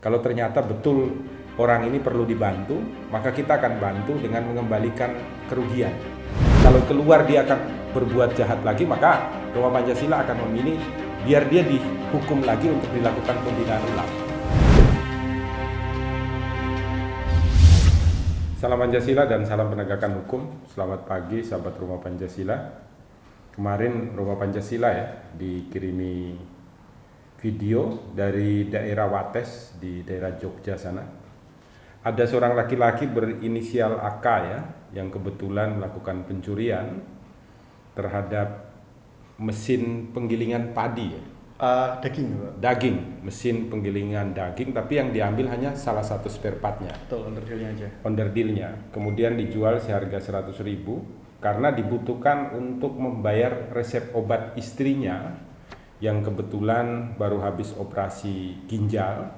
Kalau ternyata betul orang ini perlu dibantu, maka kita akan bantu dengan mengembalikan kerugian. Kalau keluar dia akan berbuat jahat lagi, maka Rumah Pancasila akan memilih biar dia dihukum lagi untuk dilakukan pembinaan ulang. Salam Pancasila dan salam penegakan hukum. Selamat pagi sahabat Rumah Pancasila. Kemarin Rumah Pancasila dikirimi video dari daerah Wates di daerah Jogja sana. Ada seorang laki-laki berinisial AK yang kebetulan melakukan pencurian terhadap mesin penggilingan padi daging, mesin penggilingan daging, tapi yang diambil hanya salah satu spare partnya. Betul, onderdilnya aja. Onderdilnya. Kemudian dijual seharga 100.000 karena dibutuhkan untuk membayar resep obat istrinya yang kebetulan baru habis operasi ginjal.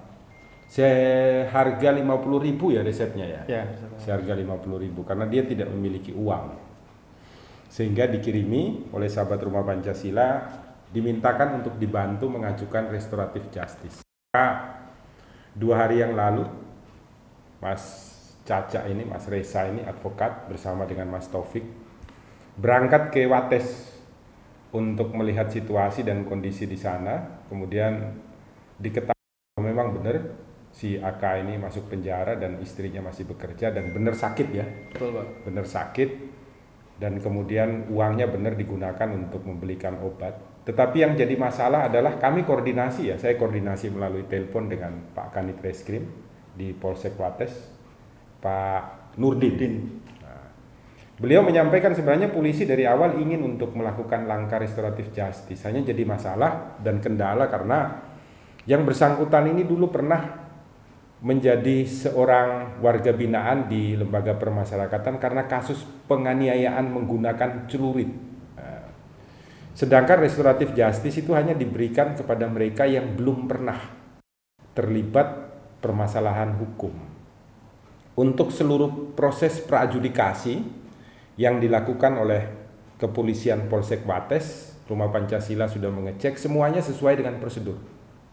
Seharga 50.000 ya resepnya ya. Seharga 50.000 karena dia tidak memiliki uang. Sehingga dikirimi oleh sahabat Rumah Pancasila, dimintakan untuk dibantu mengajukan restoratif justice. 2 hari yang lalu Mas Caca ini, Mas Reza ini advokat bersama dengan Mas Taufik berangkat ke Wates untuk melihat situasi dan kondisi di sana. Kemudian diketahui memang benar si AK ini masuk penjara dan istrinya masih bekerja dan benar sakit ya. Betul, Pak. Benar sakit dan kemudian uangnya benar digunakan untuk membelikan obat. Tetapi yang jadi masalah adalah kami koordinasi saya koordinasi melalui telepon dengan Pak Kanit Reskrim di Polsek Wates, Pak Nurdin. Beliau menyampaikan sebenarnya polisi dari awal ingin untuk melakukan langkah restoratif justice, hanya jadi masalah dan kendala karena yang bersangkutan ini dulu pernah menjadi seorang warga binaan di lembaga permasyarakatan karena kasus penganiayaan menggunakan celurit. Sedangkan restoratif justice itu hanya diberikan kepada mereka yang belum pernah terlibat permasalahan hukum. Untuk seluruh proses praadjudikasi yang dilakukan oleh kepolisian Polsek Wates, Rumah Pancasila sudah mengecek semuanya sesuai dengan prosedur.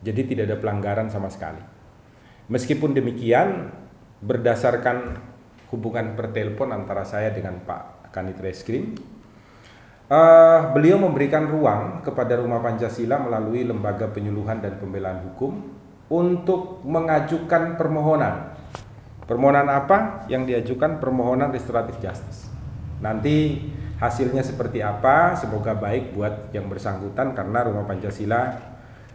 Jadi tidak ada pelanggaran sama sekali. Meskipun demikian, berdasarkan hubungan pertelepon antara saya dengan Pak Kanit Reskrim, beliau memberikan ruang kepada Rumah Pancasila melalui Lembaga Penyuluhan dan Pembelaan Hukum untuk mengajukan permohonan. Permohonan apa? Yang diajukan permohonan restoratif justice. Nanti hasilnya seperti apa, semoga baik buat yang bersangkutan karena Rumah Pancasila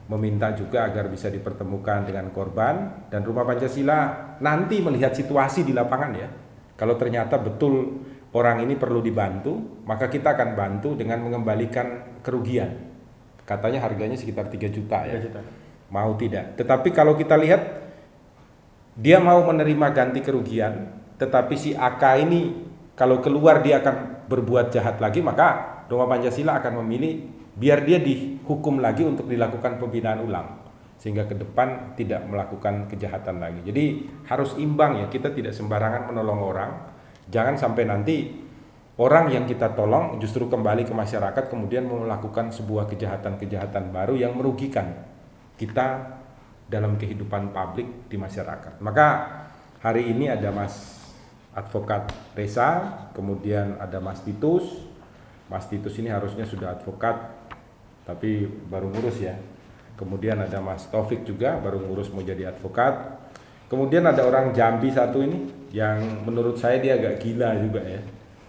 meminta juga agar bisa dipertemukan dengan korban dan Rumah Pancasila nanti melihat situasi di lapangan ya. Kalau ternyata betul orang ini perlu dibantu, maka kita akan bantu dengan mengembalikan kerugian. Katanya harganya sekitar 3 juta ya. 3 juta. Mau tidak. Tetapi kalau kita lihat dia mau menerima ganti kerugian, tetapi si AK ini kalau keluar dia akan berbuat jahat lagi, maka Rumah Pancasila akan memilih biar dia dihukum lagi untuk dilakukan pembinaan ulang. Sehingga ke depan tidak melakukan kejahatan lagi. Jadi harus imbang ya, kita tidak sembarangan menolong orang. Jangan sampai nanti orang yang kita tolong justru kembali ke masyarakat kemudian melakukan sebuah kejahatan-kejahatan baru yang merugikan kita dalam kehidupan publik di masyarakat. Maka hari ini ada Mas Advokat Reza, kemudian ada Mas Titus. Mas Titus ini harusnya sudah advokat, tapi baru ngurus ya. Kemudian ada Mas Taufik juga, baru ngurus mau jadi advokat. Kemudian ada orang Jambi satu ini, yang menurut saya dia agak gila juga ya.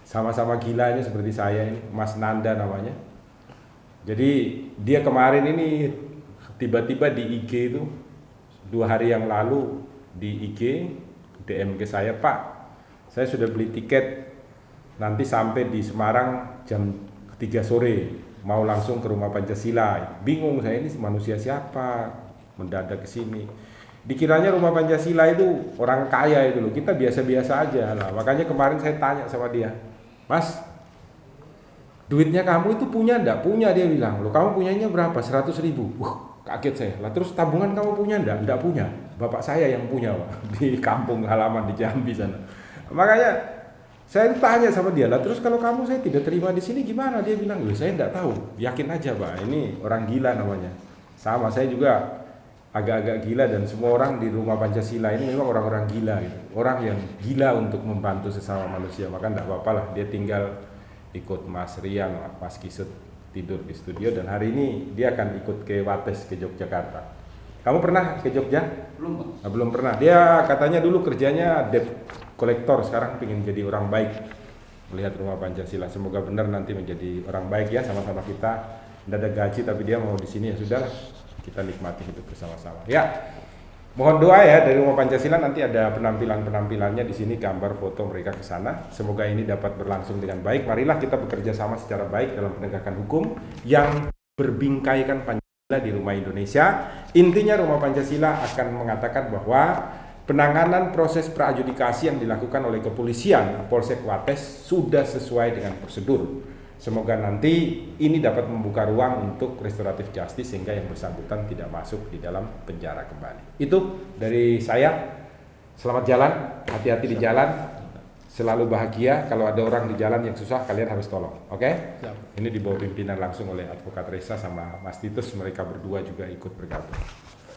Sama-sama gilanya seperti saya ini, Mas Nanda namanya. Jadi dia kemarin ini tiba-tiba di IG itu, 2 hari yang lalu di IG, DM ke saya, Pak, saya sudah beli tiket nanti sampai di Semarang jam 3 sore, mau langsung ke Rumah Pancasila. Bingung saya ini manusia siapa mendadak ke sini. Dikiranya Rumah Pancasila itu orang kaya itu loh, kita biasa-biasa aja lah. Makanya kemarin saya tanya sama dia, Mas, duitnya kamu itu punya enggak? Punya, dia bilang. Loh, kamu punyanya berapa? 100.000. Kaget saya. Lah terus tabungan kamu punya enggak? Enggak punya. Bapak saya yang punya, Pak, di kampung halaman di Jambi sana. Makanya saya tanya sama dia, lah terus kalau kamu saya tidak terima di sini gimana? Dia bilang, saya enggak tahu. Yakin aja, Pak, ini orang gila namanya. Sama saya juga agak-agak gila, dan semua orang di Rumah Pancasila ini memang orang-orang gila gitu. Orang yang gila untuk membantu sesama manusia. Maka enggak apa-apa lah dia tinggal ikut Mas Rian, Mas Kisut tidur di studio, dan hari ini dia akan ikut ke Wates ke Yogyakarta. Kamu pernah ke Jogja? Belum, Bang. Nah, belum pernah. Dia katanya dulu kerjanya debt collector, sekarang pengen jadi orang baik melihat Rumah Pancasila. Semoga benar nanti menjadi orang baik ya, sama-sama kita. Tidak ada gaji tapi dia mau di sini, ya sudah, kita nikmati hidup bersama-sama. Ya, mohon doa ya dari Rumah Pancasila, nanti ada penampilan-penampilannya di sini, gambar foto mereka ke sana. Semoga ini dapat berlangsung dengan baik. Marilah kita bekerja sama secara baik dalam penegakan hukum yang berbingkaikan Pancasila di rumah Indonesia. Intinya Rumah Pancasila akan mengatakan bahwa penanganan proses praadjudikasi yang dilakukan oleh kepolisian Polsek Wates sudah sesuai dengan prosedur. Semoga nanti ini dapat membuka ruang untuk restoratif justice sehingga yang bersangkutan tidak masuk di dalam penjara kembali. Itu dari saya. Selamat jalan, hati-hati di jalan. Selalu bahagia. Kalau ada orang di jalan yang susah, kalian harus tolong, oke? Ini di bawah pimpinan langsung oleh Advokat Reza sama Mas Titus, mereka berdua juga ikut bergabung.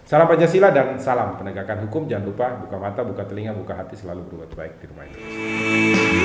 Salam Pancasila dan salam penegakan hukum. Jangan lupa buka mata, buka telinga, buka hati, selalu berbuat baik di rumah ini.